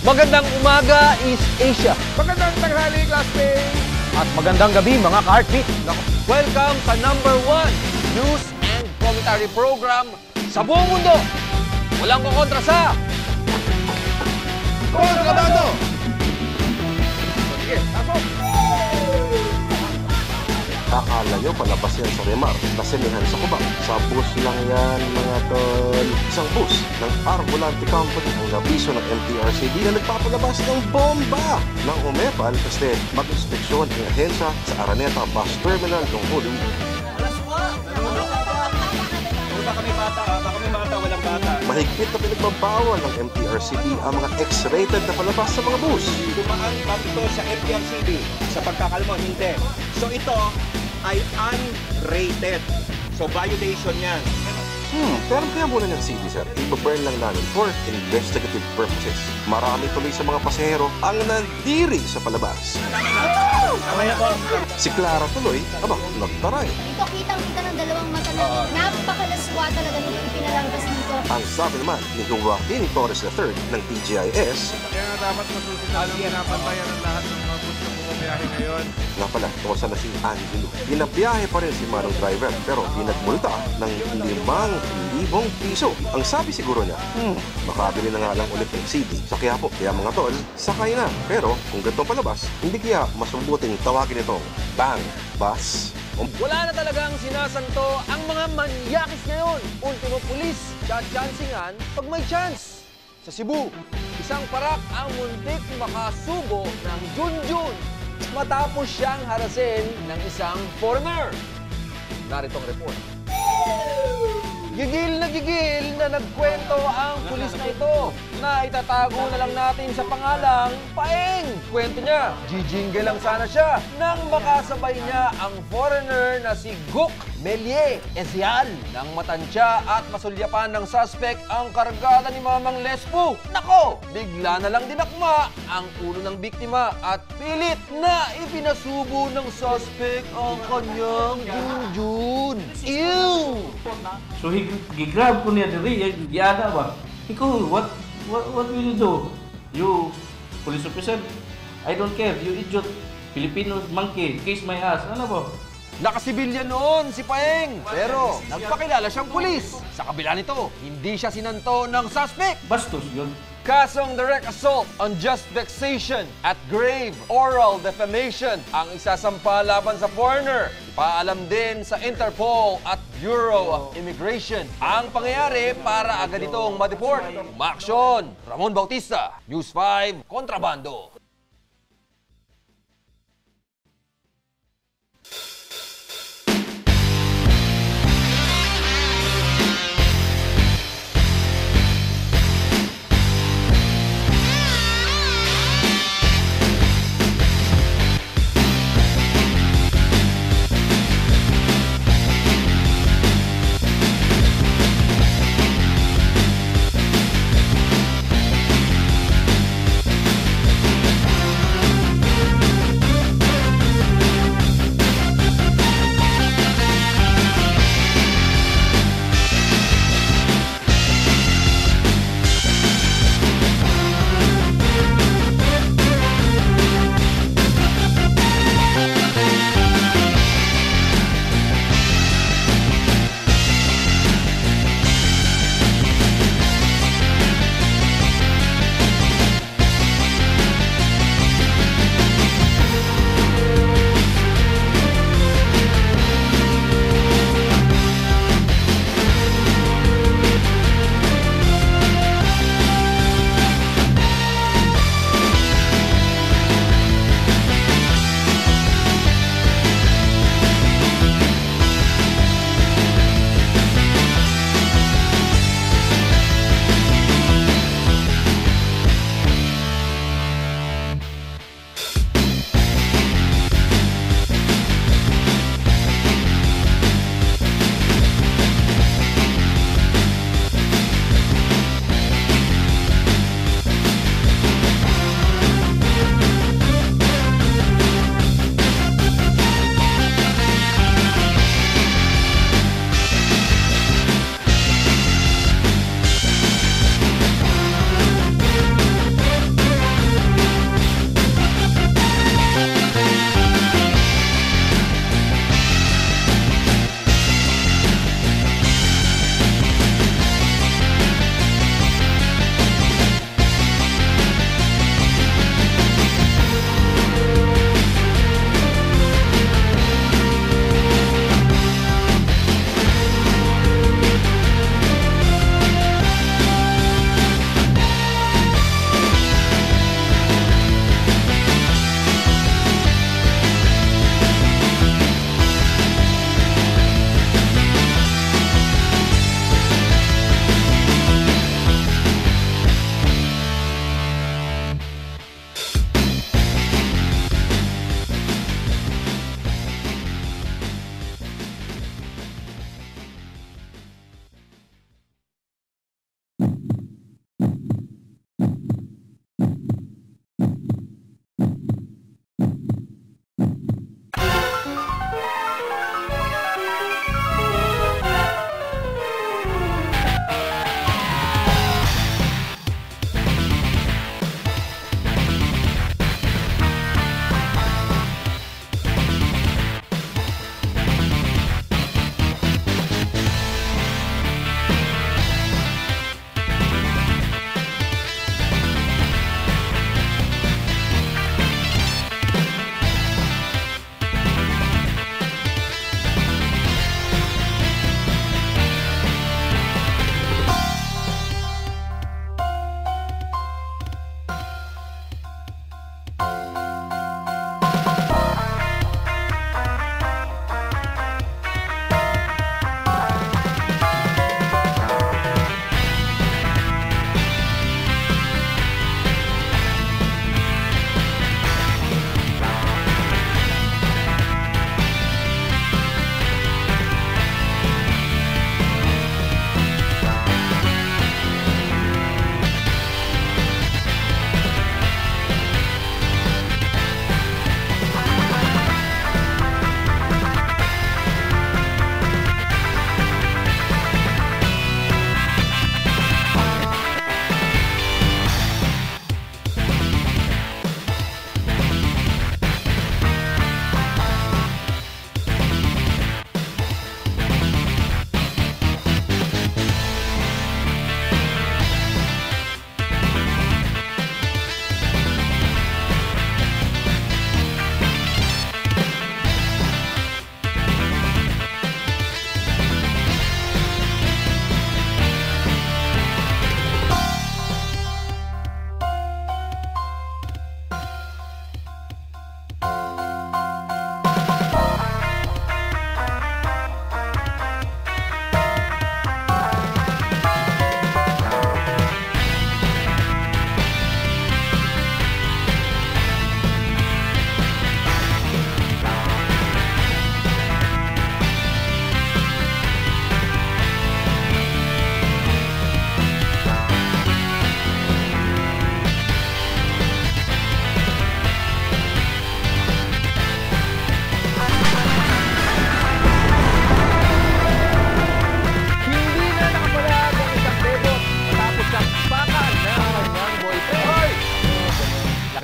Magandang umaga, East Asia. Magandang tanghali, classmates! At magandang gabi, mga ka-heartbeat. Welcome sa #1 news and commentary program sa buong mundo. Walang kukontra sa... Kontrabando! Sige, pasok! Akala nyo palabas yan sa Remar, nasinihan sa Cubao. Sa bus lang yan, mga tol. Isang bus ng Arbolante Company ang nabiso ng MTRCD na nagpapalabas ng bomba ng umepal kasi mag-inspeksyon ang ahensya sa Araneta Bus Terminal ng Holy Week. Baka may bata, walang bata. Mahigpit na pinagbabawal ng MTRCD ang mga X-rated na palabas sa mga bus. Dumaan pa ito sa MTRCB. Sa pagkakalmo, hindi. So ito ay unrated. So violation yan. Pero kaya muna ng CD, sir. Ibaburn lang namin for investigative purposes. Marami tuloy sa mga pasahero ang nandiri sa palabas. Si Clara tuloy, nagtaray. Ito, kitang-kita ng dalawang mata na napakalaswa talaga nung ipinalanggas dito. Ang sabi naman ni Joaquin Torres III ng TGIS, Kaya nga dapat masusunod ang pinapantayan ng lahat ng mga bus na bumabiyahe ngayon. nga pala, tosa na si Angelo. Pinabiyahe pa rin si Manong driver pero pinagmulta ng 5,000 piso. Ang sabi siguro niya, makabili na nga lang ulit ng CD sa Quiapo. Kaya mga tol, sakay na. Pero kung ganitong palabas, hindi kaya mas mabuting tawagin itong Bang Bus. Wala na talagang sinasanto ang mga manyakis ngayon. Ultimo pulis, chachansingan pag may chance. Sa Cebu, isang parak ang muntik makasubo ng Junjun matapos siyang harasin ng isang foreigner. Naritong report. Gigil na nagkwento ang pulis na ito na itatago na lang natin sa pangalang Paeng. Kwento niya, jijingle lang sana siya nang makasabay niya ang foreigner na si Guk Melie Ezial. Nang matansya at masulyapan ng suspect ang kargada ni Mamang Lespo. Nako, bigla na lang dinakma ang ulo ng biktima at pilit na ipinasubo ng suspect ang kanyang junjun. Ew! So gigrab ko niya diri, giada ba? Ikaw, what will you do? You, police officer? I don't care, you idiot. Filipino monkey, kiss my ass. Ano ba? Nakasibilyan noon si Paeng, pero nagpakilala siyang pulis. Sa kabila nito, hindi siya sinanto ng suspect. Bastos yun. Kasong direct assault on just vexation at grave oral defamation ang isasampa laban sa foreigner. Paalam din sa Interpol at Bureau of Immigration ang pangyayari para agad itong ma-deport. Maaksyon! Ramon Bautista, News 5, Kontrabando.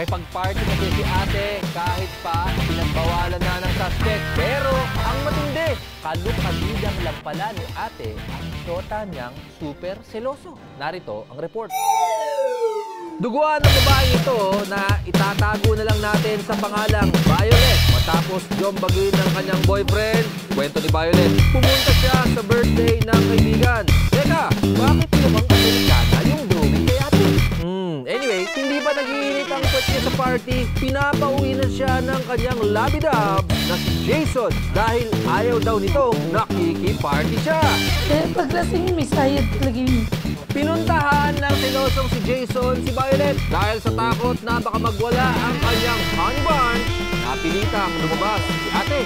Nakipag-party kasi si ate kahit pa pinagbawalan na ng suspect. Pero ang matindi, kalukabidang lang pala ni ate ang syota niyang super seloso. Narito ang report. Duguan ng babaeng ito na itatago na lang natin sa pangalang Violet. Matapos jombaguin ng kanyang boyfriend, kwento ni Violet, pumunta siya sa birthday ng kaibigan. Teka, bakit namang Amerikana yung drawing kay ate? Anyway, hindi pa nag-iinit ang kwet niya sa party, pinapauwi na siya ng kanyang labidab na si Jason dahil ayaw daw nitong nakikiparty siya. Eh, paglasing may sayad talaga yun. Pinuntahan ng selosong si Jason si Violet dahil sa takot na baka magwala ang kanyang honey bun. Napilitang lumabas si ate.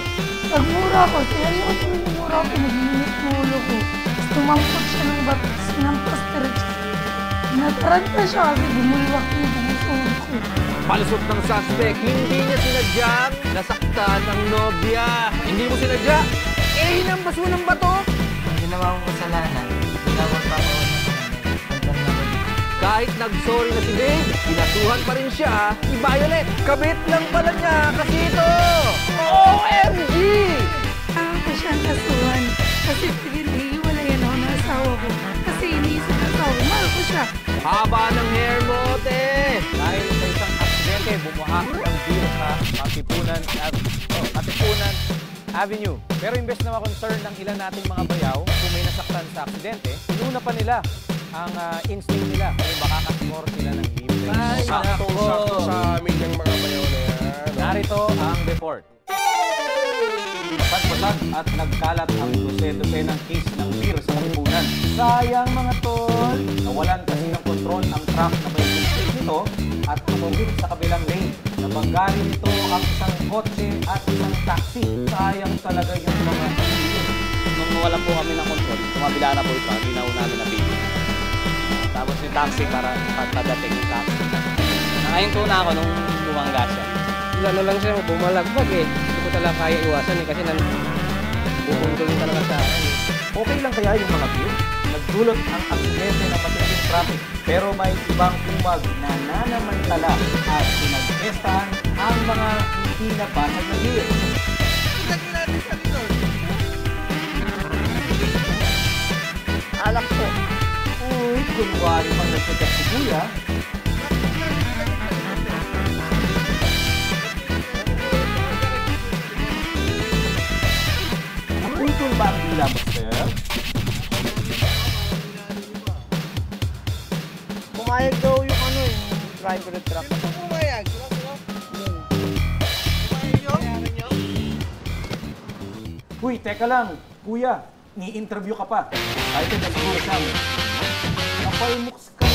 Pagmura ko, seryoso minumura ko, nag-iinit ng ulo ko. Tapos tumampot siya ng bato, sinampas diretso. Nataranta siya kasi bumulwak yung bumusuhod ko. Palusot ng suspect, hindi niya sinadyang nasaktan ang nobya. Hindi mo sinadya? Eh, hinambas mo ng bato? Ginawa kong kasalanan, ginawang papawan na Kahit nag-sorry na si Dave, pinasuhan pa rin siya ni Violet. Kabit lang pala niya kasi ito! OMG! Ako siyang kasuhan kasi pinag-iwalayan ako ng asawa ko. Kasi iniisip ng asawa ko, mahal ko siya. Haba ng hair mo, te! Dahil sa isang aksidente, bumuha ang virus sa Katipunan Avenue. Pero imbes na ma-concern ng ilan nating mga bayaw kung may nasaktan sa aksidente, inuna pa nila ang instinct nila kung makakascore sila ng libre. Sakto sa amin yung mga bayaw na yan. Narito ang report. Pasag at nagkalat ang dose-dose ng case ng beer sa Katipunan. Sayang mga tol! Nawalan kasi ng kontrol ang truck na may consist nito at tumugin sa kabilang lane. Nabanggarin nito ang isang kotse at isang taxi. Sayang talaga yung mga Nung nawalan po kami ng control, tumabila na po ito, hindi na po namin napigil. Tapos yung taxi para pagpadating yung taxi. Nangayon po na ako nung bumangga siya. Ano lang siya, bumalagbag eh. Hindi ko talaga kaya iwasan eh, kasi bubundol talaga sa akin eh. okay lang kaya yung mga beer? Nagdulot ang aksidente ng matinding traffic pero may ibang umag na nanamantala at pinagpestahan ang mga hindi napasag na beer. Alak po. Uy, kunwari pang nagsikat si Kuya. Naputol ba ang dila mo, sir? Pumayag daw yung driver ng truck. Pumayag? Uy, teka lang. Kuya, ni-interview ka pa. Kahit na siguro sa amin. Kapalmuks ka.